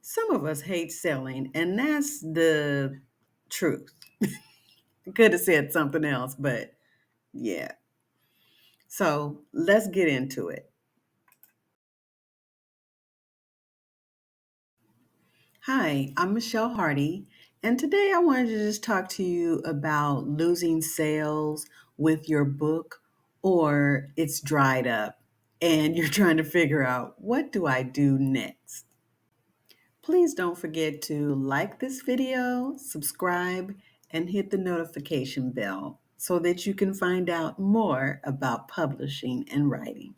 Some of us hate selling, and that's the truth. Could have said something else, but yeah. So let's get into it. Hi, I'm Michelle Hardy, and today I wanted to just talk to you about losing sales with your book, or it's dried up and you're trying to figure out what do I do next. Please don't forget to like this video, subscribe, and hit the notification bell so that you can find out more about publishing and writing.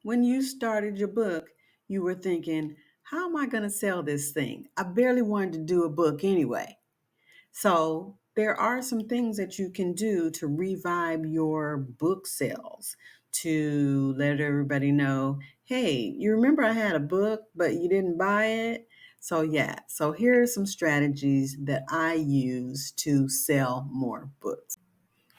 When you started your book, you were thinking, how am I going to sell this thing? I barely wanted to do a book anyway. So, there are some things that you can do to revive your book sales, to let everybody know, hey, you remember I had a book, but you didn't buy it? So, yeah, so here are some strategies that I use to sell more books.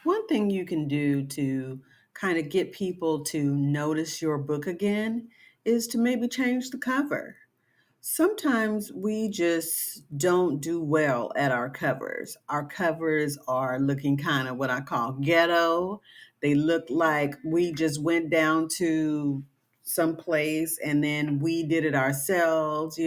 One thing you can do to kind of get people to notice your book again is to maybe change the cover. Sometimes we just don't do well at our covers. Our covers are looking kind of what I call ghetto. They look like we just went down to some place and then we did it ourselves.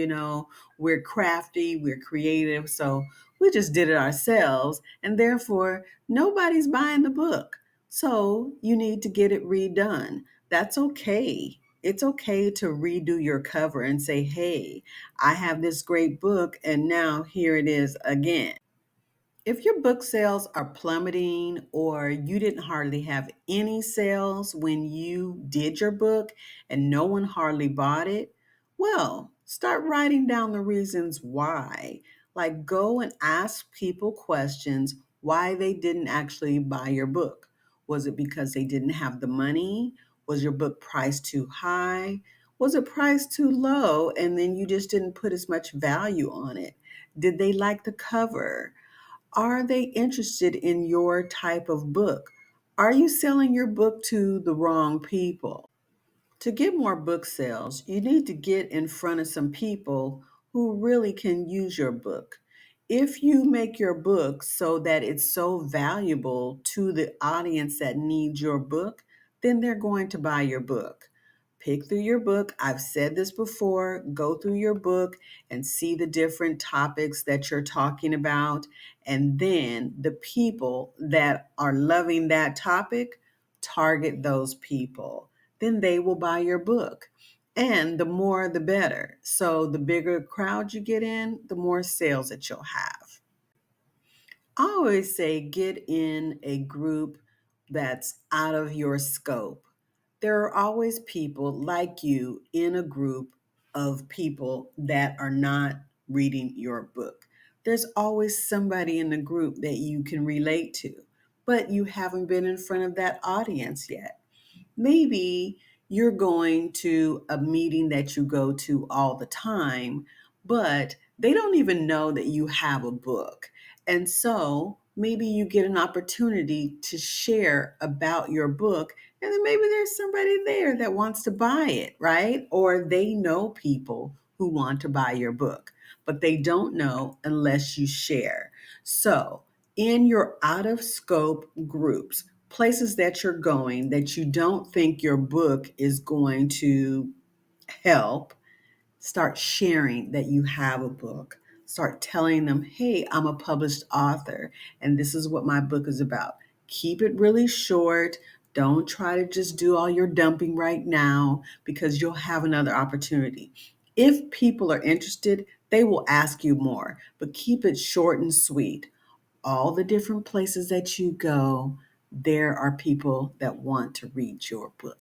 We're crafty, we're creative, so we just did it ourselves, and therefore nobody's buying the book. So you need to get it redone. That's okay. It's okay to redo your cover and say, hey, I have this great book, and now here it is again. If your book sales are plummeting or you didn't hardly have any sales when you did your book and no one hardly bought it, well, start writing down the reasons why. Like, go and ask people questions why they didn't actually buy your book. Was it because they didn't have the money? Was your book priced too high? Was it priced too low and then you just didn't put as much value on it? Did they like the cover? Are they interested in your type of book? Are you selling your book to the wrong people? To get more book sales, you need to get in front of some people who really can use your book. If you make your book so that it's so valuable to the audience that needs your book, then they're going to buy your book. Pick through your book. I've said this before. Go through your book and see the different topics that you're talking about. And then the people that are loving that topic, target those people, then they will buy your book. And the more, the better. So the bigger crowd you get in, the more sales that you'll have. I always say get in a group that's out of your scope. There are always people like you in a group of people that are not reading your book. There's always somebody in the group that you can relate to, but you haven't been in front of that audience yet. Maybe you're going to a meeting that you go to all the time, but they don't even know that you have a book. And so maybe you get an opportunity to share about your book, and then maybe there's somebody there that wants to buy it, right? Or they know people who want to buy your book, but they don't know unless you share. So, in your out of scope groups, places that you're going that you don't think your book is going to help, start sharing that you have a book. Start telling them, hey, I'm a published author and this is what my book is about. Keep it really short. Don't try to just do all your dumping right now because you'll have another opportunity. If people are interested, they will ask you more, but keep it short and sweet. All the different places that you go, there are people that want to read your book.